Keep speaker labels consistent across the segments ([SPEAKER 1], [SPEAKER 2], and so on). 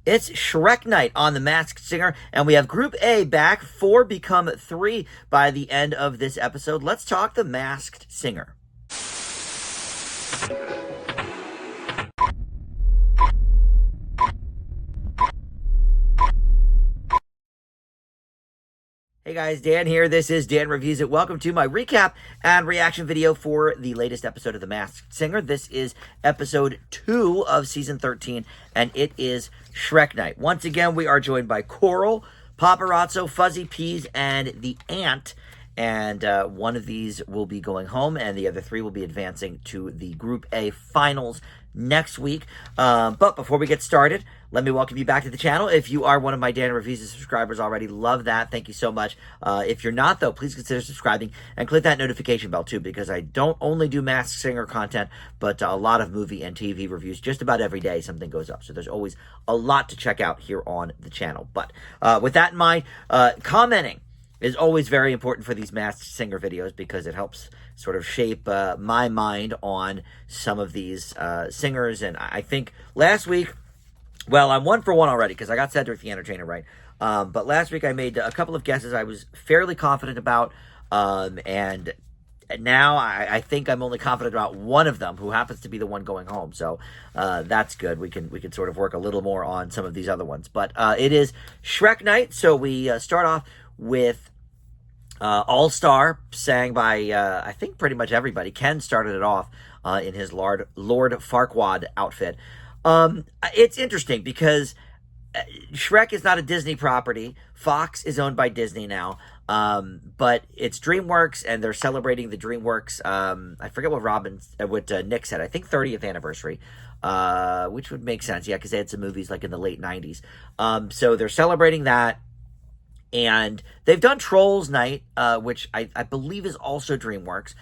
[SPEAKER 1] It's Shrek night on The Masked Singer, and we have Group A back. 4 become 3 by the end of this episode. Let's talk The Masked Singer. Hey guys, Dan here. This is Dan Reviews It. Welcome to my recap and reaction video for the latest episode of The Masked Singer. This is episode 2 of season 13, and it is Shrek night. Once again, we are joined by Coral, Paparazzo, Fuzzy Peas, and the Ant. And one of these will be going home, and the other 3 will be advancing to the Group A finals next week. But before we get started, let me welcome you back to the channel. If you are one of my Dan Reviews subscribers already, love that. Thank you so much. If you're not, though, please consider subscribing and click that notification bell, too, because I don't only do Masked Singer content, but a lot of movie and TV reviews. Just about every day, something goes up. So there's always a lot to check out here on the channel. But with that in mind, commenting is always very important for these Masked Singer videos because it helps sort of shape my mind on some of these singers. And I think last week, well, I'm 1 for 1 already because I got Cedric the Entertainer right. But last week I made a couple of guesses I was fairly confident about. And now I think I'm only confident about one of them, who happens to be the one going home. So that's good. We can sort of work a little more on some of these other ones. But it is Shrek night. So we start off with All Star, sang by, I think, pretty much everybody. Ken started it off in his Lord Farquaad outfit. It's interesting because Shrek is not a Disney property. Fox is owned by Disney now, but it's DreamWorks, and they're celebrating the DreamWorks, I forget what Nick said, I think 30th anniversary, which would make sense, yeah, because they had some movies like in the late 90s. So they're celebrating that. And they've done Trolls Night, which I believe is also DreamWorks.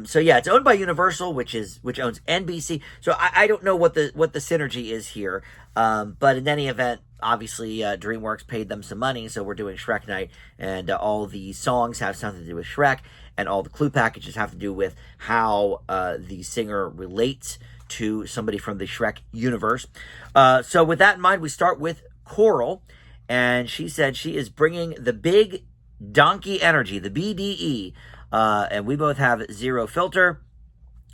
[SPEAKER 1] So yeah, it's owned by Universal, which owns NBC. So I don't know what the synergy is here. But in any event, obviously DreamWorks paid them some money, so we're doing Shrek Night, and all the songs have something to do with Shrek, and all the clue packages have to do with how the singer relates to somebody from the Shrek universe. So with that in mind, we start with Coral. And she said she is bringing the big donkey energy, the BDE. And we both have zero filter.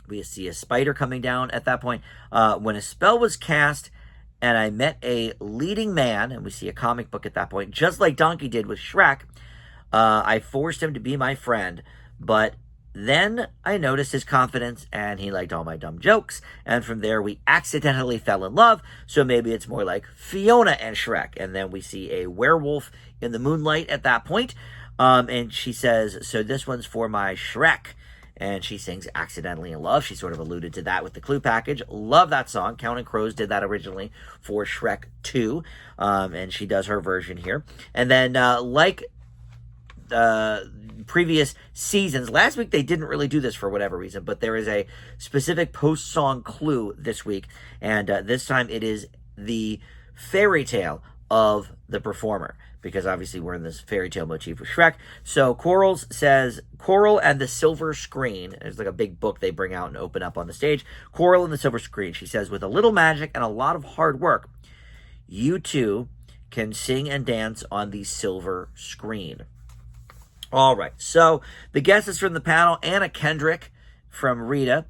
[SPEAKER 1] We see a spider coming down at that point. When a spell was cast and I met a leading man, and we see a comic book at that point, just like Donkey did with Shrek, I forced him to be my friend. But then I noticed his confidence, and he liked all my dumb jokes. And from there, we accidentally fell in love. So maybe it's more like Fiona and Shrek. And then we see a werewolf in the moonlight at that point. And she says, so this one's for my Shrek. And she sings Accidentally in Love. She sort of alluded to that with the clue package. Love that song. Counting Crows did that originally for Shrek 2. And she does her version here. And then, like previous seasons, last week they didn't really do this for whatever reason, but there is a specific post-song clue this week, and this time it is the fairy tale of the performer, because obviously we're in this fairy tale motif with Shrek. So Coral says, Coral and the Silver Screen. It's like a big book they bring out and open up on the stage. Coral and the Silver Screen. She says, with a little magic and a lot of hard work, you two can sing and dance on the silver screen. All right, so the guesses from the panel: Anna Kendrick from Rita,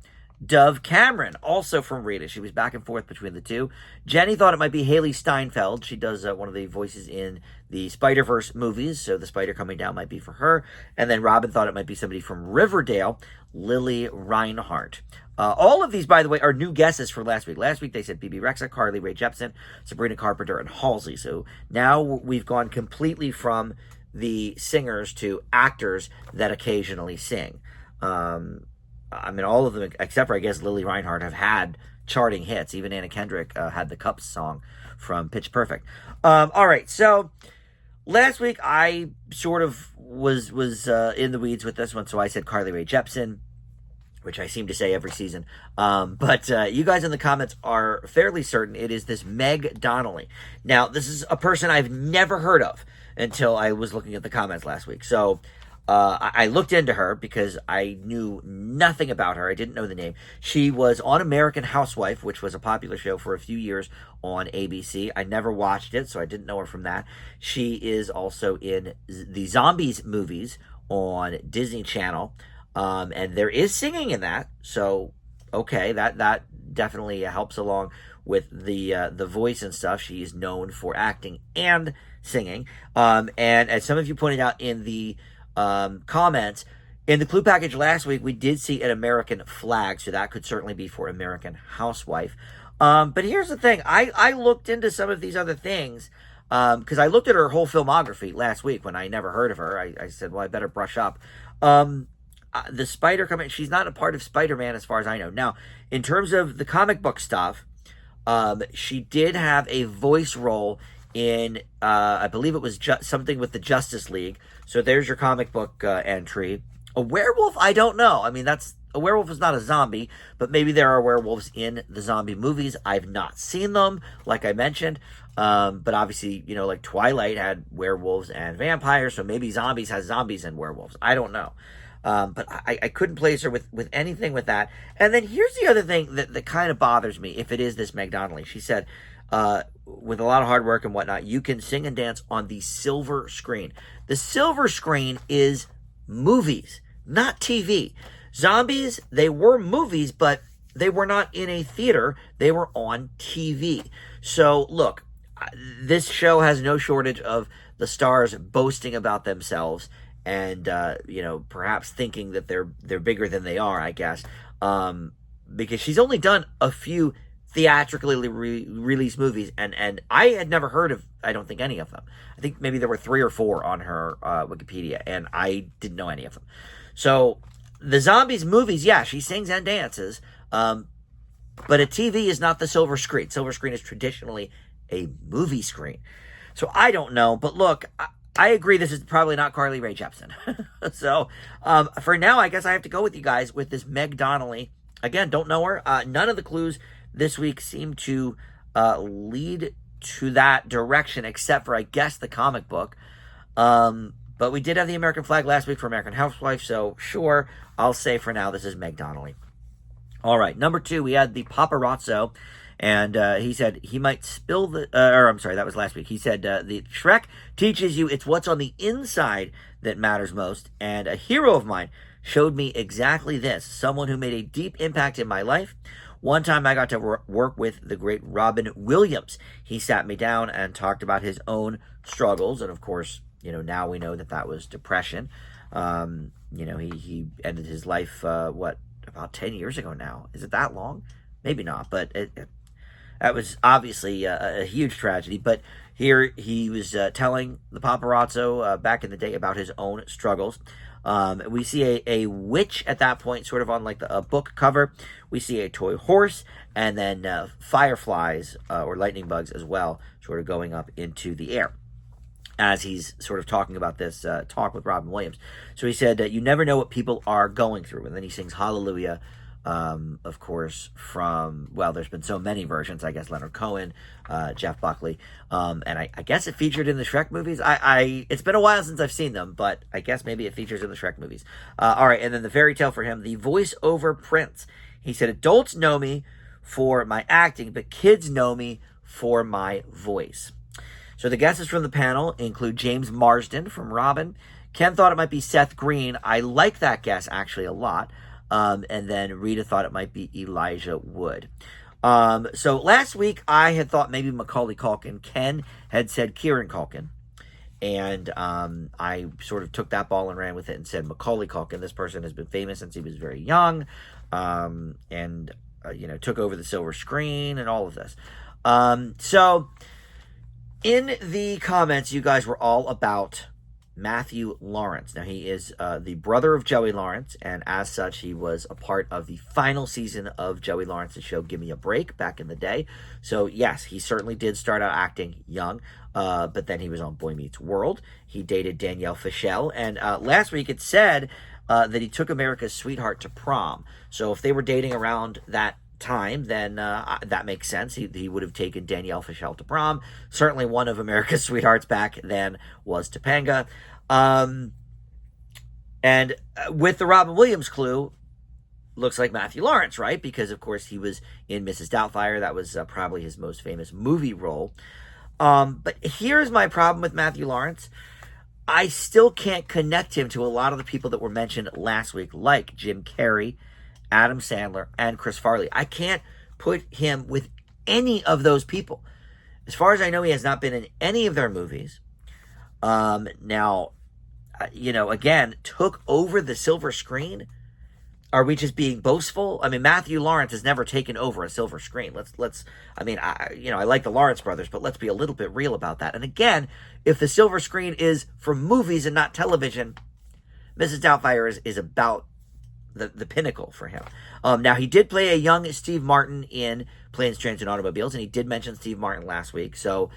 [SPEAKER 1] Dove Cameron, also from Rita. She was back and forth between the two. Jenny thought it might be Haley Steinfeld. She does one of the voices in the Spider-Verse movies, so the spider coming down might be for her. And then Robin thought it might be somebody from Riverdale, Lily Reinhart. All of these, by the way, are new guesses for last week. Last week they said Bebe Rexha, Carly Rae Jepsen, Sabrina Carpenter, and Halsey. So now we've gone completely from the singers to actors that occasionally sing. I mean, all of them, except for, I guess, Lily Reinhart, have had charting hits. Even Anna Kendrick had the Cups song from Pitch Perfect. All right, so last week I sort of was in the weeds with this one, so I said Carly Rae Jepsen, which I seem to say every season. But you guys in the comments are fairly certain it is this Meg Donnelly. Now, this is a person I've never heard of until I was looking at the comments last week. So I looked into her because I knew nothing about her. I didn't know the name. She was on American Housewife, which was a popular show for a few years on ABC. I never watched it, so I didn't know her from that. She is also in the Zombies movies on Disney Channel, and there is singing in that. So okay, that definitely helps along with the voice and stuff. She is known for acting and singing. And as some of you pointed out in the comments, in the clue package last week, we did see an American flag, so that could certainly be for American Housewife. But here's the thing. I looked into some of these other things because I looked at her whole filmography last week when I never heard of her. I said, well, I better brush up. The Spider comic, she's not a part of Spider-Man as far as I know. Now, in terms of the comic book stuff, she did have a voice role in, I believe it was something with the Justice League. So there's your comic book entry. A werewolf? I don't know. I mean, a werewolf is not a zombie, but maybe there are werewolves in the zombie movies. I've not seen them, like I mentioned. But obviously, like Twilight had werewolves and vampires, so maybe Zombies has zombies and werewolves. I don't know. But I couldn't place her with anything with that. And then here's the other thing that kind of bothers me, if it is this Meg Donnelly. She said, with a lot of hard work and whatnot, you can sing and dance on the silver screen. The silver screen is movies, not TV. Zombies, they were movies, but they were not in a theater. They were on TV. So, look, this show has no shortage of the stars boasting about themselves and perhaps thinking that they're bigger than they are, I guess, because she's only done a few theatrically released movies, and I had never heard of, I don't think, any of them. I think maybe there were 3 or 4 on her Wikipedia, and I didn't know any of them. So the Zombies movies, yeah, she sings and dances, but a TV is not the silver screen. Silver screen is traditionally a movie screen. So I don't know, but look, I agree this is probably not Carly Rae Jepsen. So for now, I guess I have to go with you guys with this Meg Donnelly. Again, don't know her. None of the clues this week seem to lead to that direction, except for, I guess, the comic book. But we did have the American flag last week for American Housewife, so sure, I'll say for now this is Meg Donnelly. All right, number 2, we had the paparazzo. And he said he might spill that was last week. He said the Shrek teaches you it's what's on the inside that matters most. And a hero of mine showed me exactly this. Someone who made a deep impact in my life. One time I got to work with the great Robin Williams. He sat me down and talked about his own struggles. And of course, now we know that was depression. He ended his life, about 10 years ago now. Is it that long? Maybe not, but that was obviously a huge tragedy. But here he was telling the paparazzo back in the day about his own struggles. We see a witch at that point, sort of on like a book cover. We see a toy horse, and then fireflies or lightning bugs as well, sort of going up into the air as he's sort of talking about this talk with Robin Williams. So he said, you never know what people are going through. And then he sings Hallelujah. Of course, there's been so many versions, I guess, Leonard Cohen, Jeff Buckley, and I guess it featured in the Shrek movies. It's been a while since I've seen them, but I guess maybe it features in the Shrek movies. All right, and then the fairy tale for him, the voiceover prince. He said, adults know me for my acting, but kids know me for my voice. So the guesses from the panel include James Marsden from Robin. Ken thought it might be Seth Green. I like that guess, actually, a lot. And then Rita thought it might be Elijah Wood. So last week I had thought maybe Macaulay Culkin. Ken had said Kieran Culkin. And I sort of took that ball and ran with it and said Macaulay Culkin. This person has been famous since he was very young. And took over the silver screen and all of this. So in the comments, you guys were all about Matthew Lawrence. Now, he is the brother of Joey Lawrence, and as such, he was a part of the final season of Joey Lawrence's show, Give Me a Break, back in the day. So, yes, he certainly did start out acting young, but then he was on Boy Meets World. He dated Danielle Fishel, and last week it said that he took America's Sweetheart to prom. So, if they were dating around that time, then that makes sense. He would have taken Danielle Fishel to prom. Certainly one of America's Sweethearts back then was Topanga. And with the Robin Williams clue, looks like Matthew Lawrence, right? Because, of course, he was in Mrs. Doubtfire. That was probably his most famous movie role. But here's my problem with Matthew Lawrence. I still can't connect him to a lot of the people that were mentioned last week, like Jim Carrey, Adam Sandler, and Chris Farley. I can't put him with any of those people. As far as I know, he has not been in any of their movies. Now, again, took over the silver screen. Are we just being boastful? I mean, Matthew Lawrence has never taken over a silver screen. I like the Lawrence brothers, but let's be a little bit real about that. And again, if the silver screen is for movies and not television, Mrs. Doubtfire is about the pinnacle for him. Now, he did play a young Steve Martin in Planes, Trains, and Automobiles, and he did mention Steve Martin last week, so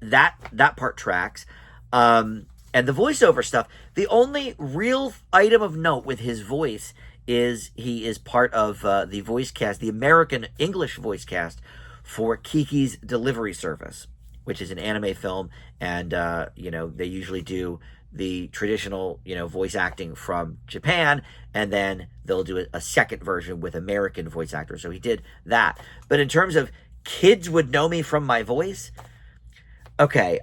[SPEAKER 1] that part tracks. And the voiceover stuff, the only real item of note with his voice is he is part of the voice cast, the American English voice cast for Kiki's Delivery Service, which is an anime film, and they usually do the traditional voice acting from Japan, and then they'll do a second version with American voice actors. So he did that. But in terms of kids would know me from my voice, okay,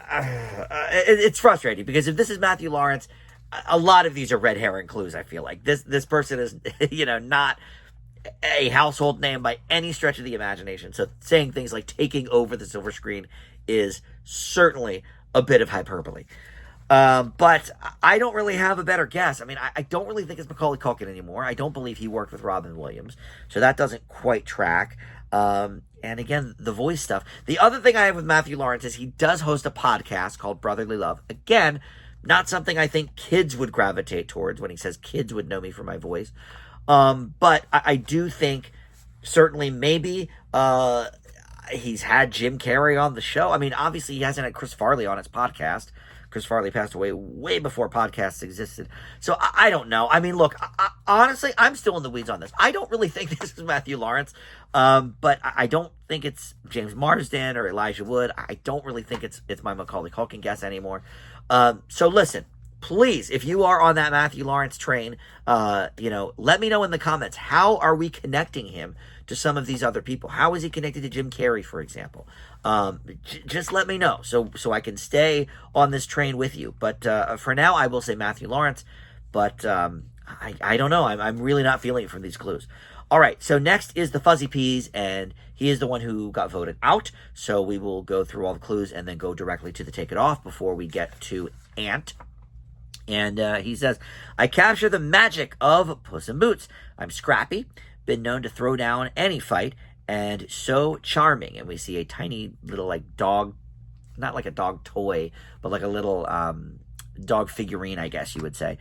[SPEAKER 1] it's frustrating, because if this is Matthew Lawrence, a lot of these are red herring clues. I feel like this person is not a household name by any stretch of the imagination. So saying things like taking over the silver screen is certainly a bit of hyperbole. But I don't really have a better guess. I mean, I don't really think it's Macaulay Culkin anymore. I don't believe he worked with Robin Williams, so that doesn't quite track. And again, the voice stuff. The other thing I have with Matthew Lawrence is he does host a podcast called Brotherly Love. Again, not something I think kids would gravitate towards when he says kids would know me for my voice. But I do think certainly maybe he's had Jim Carrey on the show. I mean, obviously he hasn't had Chris Farley on his podcast. Chris Farley passed away way before podcasts existed. So I don't know. I mean, look, honestly, I'm still in the weeds on this. I don't really think this is Matthew Lawrence, but I don't think it's James Marsden or Elijah Wood. I don't really think it's my Macaulay Culkin guess anymore. So listen, please, if you are on that Matthew Lawrence train, let me know in the comments, how are we connecting him to some of these other people? How is he connected to Jim Carrey, for example? Just let me know so I can stay on this train with you. But for now, I will say Matthew Lawrence, but I don't know. I'm really not feeling it from these clues. All right, so next is the Fuzzy Peas, and he is the one who got voted out. So we will go through all the clues and then go directly to the Take It Off before we get to Ant. And he says, I capture the magic of Puss in Boots. I'm scrappy, been known to throw down any fight, and so charming. And we see a tiny little dog, not like a dog toy, but like a little dog figurine, I guess you would say.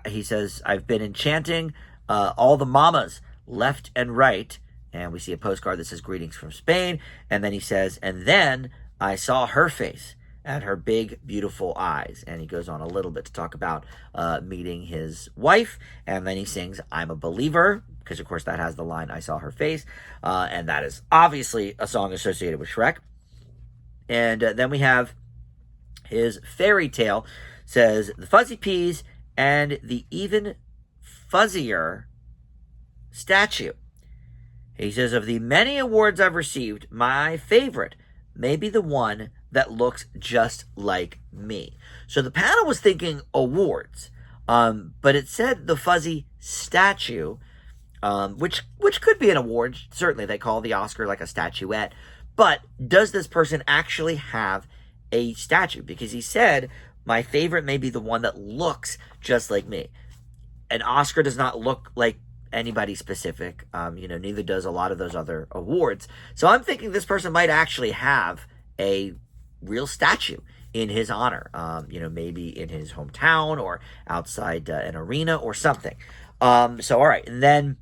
[SPEAKER 1] He says, I've been enchanting all the mamas left and right. And we see a postcard that says greetings from Spain. And then he says, and then I saw her face and her big, beautiful eyes. And he goes on a little bit to talk about meeting his wife. And then he sings, I'm a believer, because, of course, that has the line, I saw her face. And that is obviously a song associated with Shrek. And then we have his fairy tale, says, the Fuzzy Peas and the even fuzzier statue. He says, of the many awards I've received, my favorite may be the one that looks just like me. So the panel was thinking awards, but it said the fuzzy statue, which could be an award. Certainly they call the Oscar like a statuette. But does this person actually have a statue? Because he said, my favorite may be the one that looks just like me. An Oscar does not look like anybody specific. Neither does a lot of those other awards. So I'm thinking this person might actually have a real statue in his honor, maybe in his hometown or outside an arena or something. All right. And then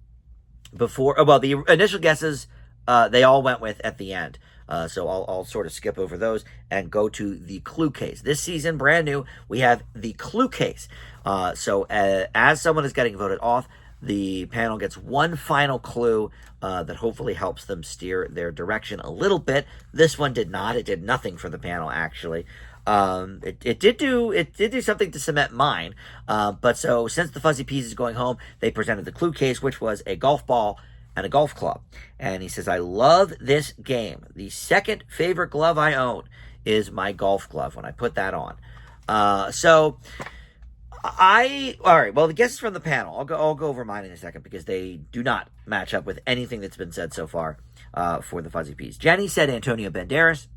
[SPEAKER 1] the initial guesses, they all went with at the end. So I'll sort of skip over those and go to the clue case. This season, brand new, we have the clue case. As someone is getting voted off, the panel gets one final clue that hopefully helps them steer their direction a little bit. This one did not. It did nothing for the panel, actually. It did do something to cement mine. But so since the Fuzzy Peas is going home, they presented the clue case, which was a golf ball and a golf club. And he says, I love this game. The second favorite glove I own is my golf glove when I put that on. All right, well, the guesses from the panel, I'll go over mine in a second because they do not match up with anything that's been said so far for the Fuzzy Peas. Jenny said Antonio Banderas.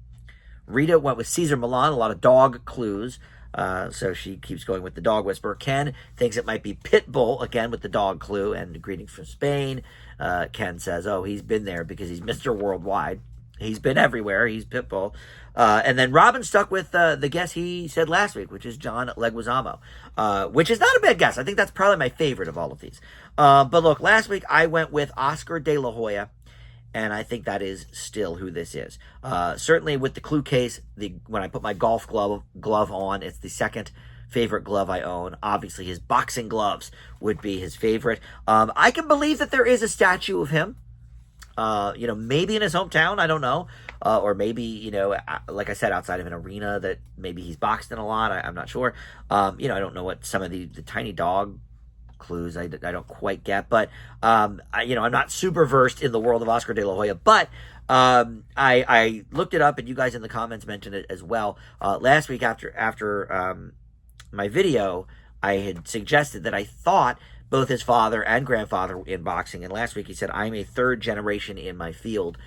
[SPEAKER 1] Rita went with Cesar Millan, a lot of dog clues. So she keeps going with the dog whisperer. Ken thinks it might be Pitbull, again with the dog clue, and greetings from Spain. Ken says, oh, he's been there because he's Mr. Worldwide. He's been everywhere. He's Pitbull. And then Robin stuck with the guess he said last week, which is John Leguizamo, which is not a bad guess. I think that's probably my favorite of all of these. But look, last week I went with Oscar de la Hoya, and I think that is still who this is. Certainly with the clue case, when I put my golf glove on, it's the second favorite glove I own. Obviously, his boxing gloves would be his favorite. I can believe that there is a statue of him. Maybe in his hometown, I don't know. Or maybe, like I said, outside of an arena that maybe he's boxed in a lot. I'm not sure. I don't know what some of the tiny dog clues I don't quite get. But, I'm not super versed in the world of Oscar de la Hoya. But I looked it up, and you guys in the comments mentioned it as well. Last week after my video, I had suggested that I thought both his father and grandfather were in boxing. And last week he said, I'm a third generation in my field.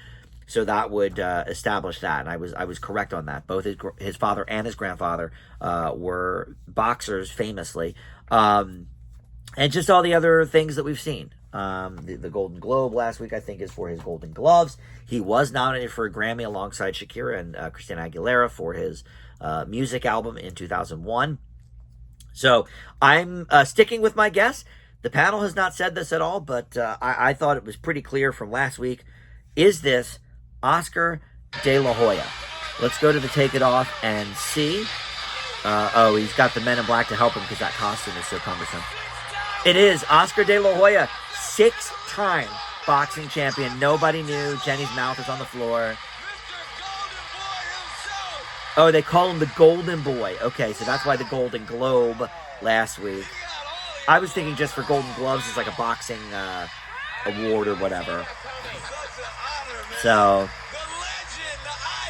[SPEAKER 1] So that would establish that. And I was correct on that. Both his father and his grandfather were boxers famously. And just all the other things that we've seen. The Golden Globe last week, I think, is for his Golden Gloves. He was nominated for a Grammy alongside Shakira and Christina Aguilera for his music album in 2001. So I'm sticking with my guess. The panel has not said this at all, but I thought it was pretty clear from last week. Is this Oscar de la Hoya? Let's go to the Take It Off and see. He's got the men in black to help him because that costume is so cumbersome. It is Oscar de la Hoya, 6-time boxing champion. Nobody knew. Jenny's mouth is on the floor. Oh, they call him the Golden Boy. Okay, so that's why the Golden Globe last week. I was thinking just for Golden Gloves is like a boxing award or whatever. So,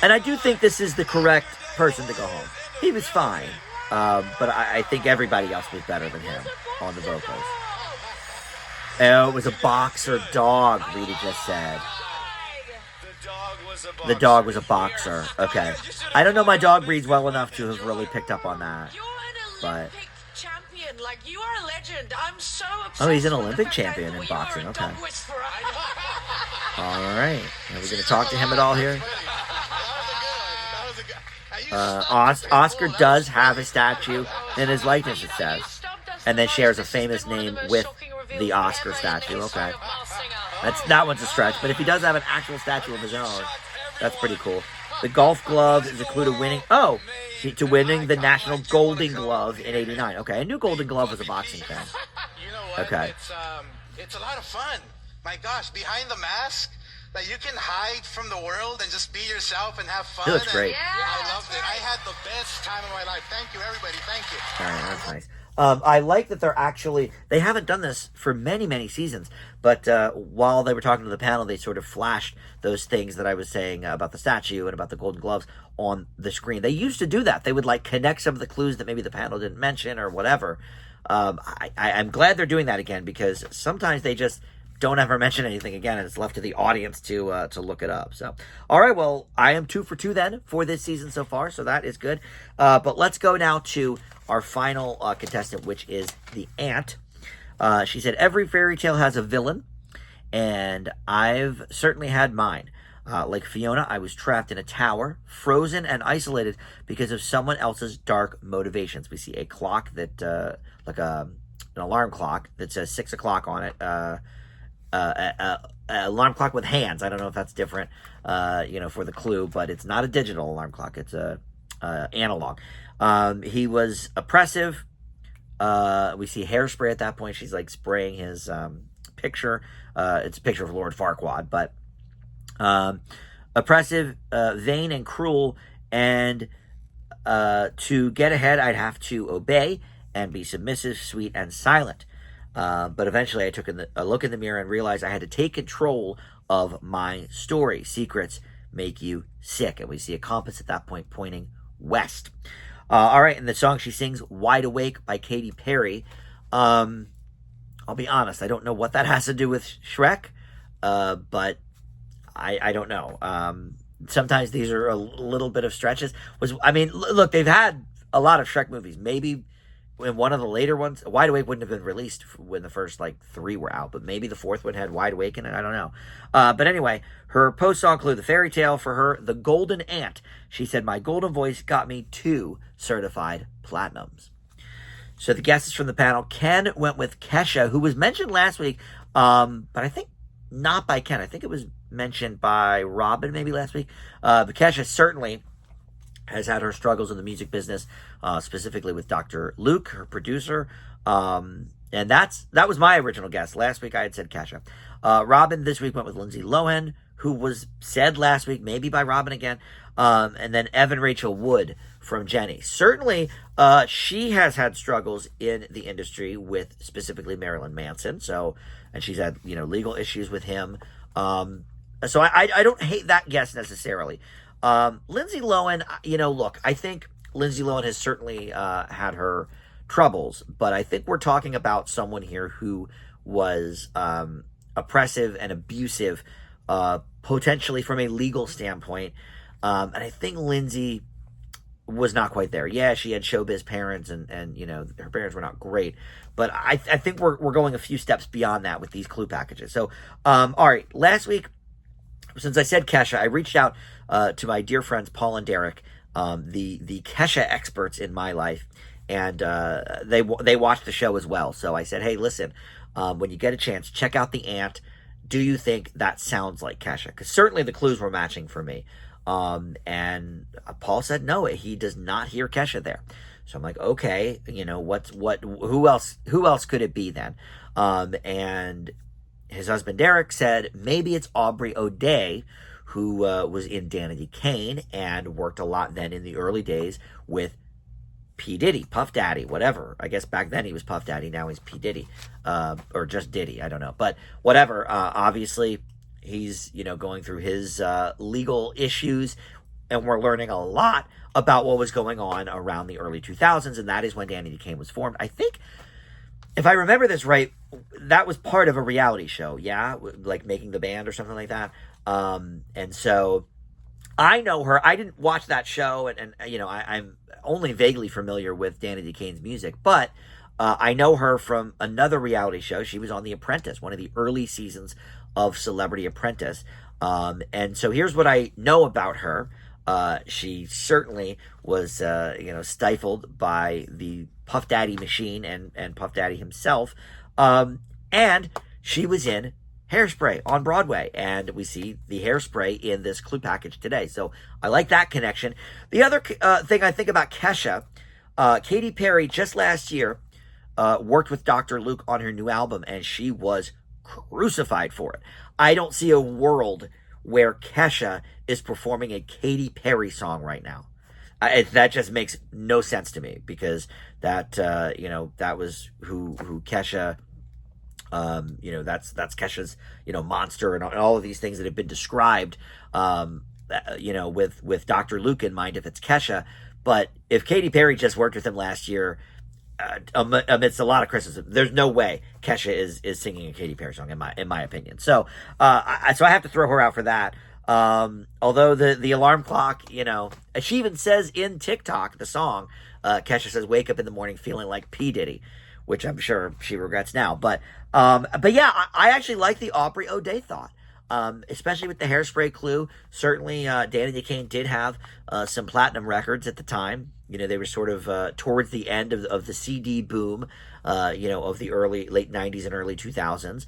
[SPEAKER 1] and I do think this is the correct person to go home. He was fine, but I think everybody else was better than him on the vocals. Oh, it was a boxer dog, Rita just said. The dog was a boxer. Okay. I don't know my dog breeds well enough to have really picked up on that. But
[SPEAKER 2] like, you are a legend. I'm so obsessed.
[SPEAKER 1] Oh, he's an Olympic champion in boxing. Okay. All right. Are we going to talk to him at all here? Oscar does have a statue in his likeness, it says. And then shares a famous name with the Oscar statue. Okay. That one's a stretch. But if he does have an actual statue of his own, that's pretty cool. The golf glove is a clue to winning. Oh, to winning the National Golden Glove in '89. Okay, I knew Golden Glove was a boxing thing.
[SPEAKER 3] You know what?
[SPEAKER 1] Okay.
[SPEAKER 3] It's a lot of fun. My gosh, behind the mask, that you can hide from the world and just be yourself and have fun.
[SPEAKER 1] He looks great.
[SPEAKER 3] Yeah, I loved it. I had the best time of my life. Thank you, everybody. Thank you.
[SPEAKER 1] All right, that's nice. I like that they haven't done this for many, many seasons, but while they were talking to the panel, they sort of flashed those things that I was saying about the statue and about the Golden Gloves on the screen. They used to do that. They would like connect some of the clues that maybe the panel didn't mention or whatever. I'm glad they're doing that again because sometimes they just don't ever mention anything again, and it's left to the audience to look it up. So, all right, well, I am 2 for 2 then for this season so far, so that is good. But let's go now to our final contestant, which is the Ant. She said, every fairy tale has a villain, and I've certainly had mine. Like Fiona, I was trapped in a tower, frozen and isolated because of someone else's dark motivations. We see a clock that, like an alarm clock that says 6 o'clock on it. Alarm clock with hands. I don't know if that's different, for the clue, but it's not a digital alarm clock. It's a analog. He was oppressive. We see hairspray at that point. She's like spraying his picture. It's a picture of Lord Farquaad, but oppressive, vain, and cruel. And To get ahead, I'd have to obey and be submissive, sweet, and silent. But eventually I took a look in the mirror and realized I had to take control of my story. Secrets make you sick. And we see a compass at that point pointing west. All right, and the song she sings, Wide Awake by Katy Perry. I'll be honest, I don't know what that has to do with Shrek, but I don't know. Sometimes these are a little bit of stretches. Look, they've had a lot of Shrek movies. Maybe in one of the later ones, Wide Awake wouldn't have been released when the first, 3 were out, but maybe the fourth one had Wide Awake in it. I don't know. But anyway, her post-song clue, the fairy tale for her, The Golden Ant. She said, my golden voice got me 2 certified platinums. So the guesses from the panel, Ken went with Kesha, who was mentioned last week, but I think not by Ken. I think it was mentioned by Robin maybe last week. But Kesha certainly has had her struggles in the music business, specifically with Dr. Luke, her producer. And that was my original guess. Last week I had said Kesha. Robin this week went with Lindsay Lohan, who was said last week, maybe by Robin again. And then Evan Rachel Wood from Jenny. Certainly, she has had struggles in the industry with specifically Marilyn Manson. And she's had, legal issues with him. So I don't hate that guess necessarily. Lindsay Lohan, look, I think Lindsay Lohan has certainly had her troubles, but I think we're talking about someone here who was oppressive and abusive, potentially from a legal standpoint. And I think Lindsay was not quite there. Yeah, she had showbiz parents, and her parents were not great. But I think we're going a few steps beyond that with these clue packages. So, all right, last week, since I said Kesha, I reached out to my dear friends Paul and Derek, the Kesha experts in my life, and they watched the show as well. So I said, hey, listen, when you get a chance, check out The Ant. Do you think that sounds like Kesha? Because certainly the clues were matching for me. And Paul said no, he does not hear Kesha there. So I'm like, okay, who else could it be then? And his husband Derek said maybe it's Aubrey O'Day, who was in Danity Kane and worked a lot then in the early days with P. Diddy, Puff Daddy, whatever. I guess back then he was Puff Daddy, now he's P. Diddy, or just Diddy, I don't know. But whatever, obviously he's, going through his legal issues, and we're learning a lot about what was going on around the early 2000s, and that is when Danity Kane was formed. I think, if I remember this right, that was part of a reality show, yeah? Like Making the Band or something like that. And so I know her. I didn't watch that show, and I'm only vaguely familiar with Danity Kane's music, but I know her from another reality show. She was on The Apprentice, one of the early seasons of Celebrity Apprentice. And so here's what I know about her. She certainly was, stifled by the Puff Daddy machine and Puff Daddy himself. And she was in Hairspray on Broadway, and we see the Hairspray in this clue package today. So I like that connection. The other thing I think about Kesha, Katy Perry just last year worked with Dr. Luke on her new album, and she was crucified for it. I don't see a world where Kesha is performing a Katy Perry song right now. That just makes no sense to me, because that that was who Kesha, that's Kesha's monster, and all of these things that have been described, with Dr. Luke in mind, if it's Kesha. But if Katy Perry just worked with him last year, amidst a lot of criticism, there's no way Kesha is singing a Katy Perry song, in my opinion. So I have to throw her out for that. Although the alarm clock, she even says in TikTok, the song, Kesha says, wake up in the morning feeling like P. Diddy, which I'm sure she regrets now. But yeah, I actually like the Aubrey O'Day thought. Especially with the Hairspray clue. Certainly, Danity Kane did have some platinum records at the time. They were sort of towards the end of the CD boom, of the late 90s and early 2000s.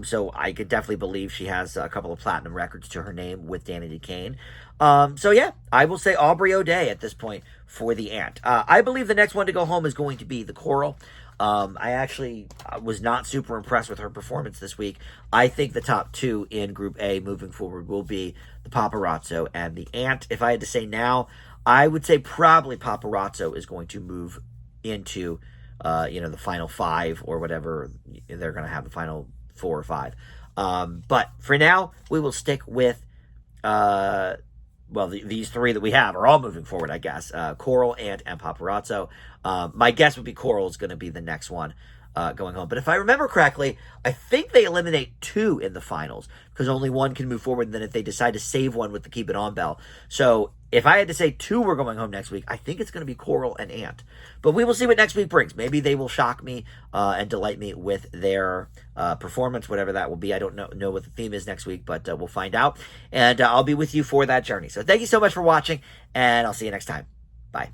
[SPEAKER 1] So I could definitely believe she has a couple of platinum records to her name with Danity Kane. So yeah, I will say Aubrey O'Day at this point for The Ant. I believe the next one to go home is going to be The Coral. I actually was not super impressed with her performance this week. I think the top 2 in Group A moving forward will be The Paparazzo and The Ant. If I had to say now, I would say probably Paparazzo is going to move into, the final 5 or whatever they're going to have, the final 4 or 5. But for now, we will stick with, these 3 that we have are all moving forward, I guess. Coral, Ant, and Paparazzo. My guess would be Coral is going to be the next one going home. But if I remember correctly, I think they eliminate 2 in the finals because only 1 can move forward. And then if they decide to save 1 with the Keep It On bell. So if I had to say 2 were going home next week, I think it's going to be Coral and Ant. But we will see what next week brings. Maybe they will shock me and delight me with their performance, whatever that will be. I don't know what the theme is next week, but we'll find out. And I'll be with you for that journey. So thank you so much for watching, and I'll see you next time. Bye.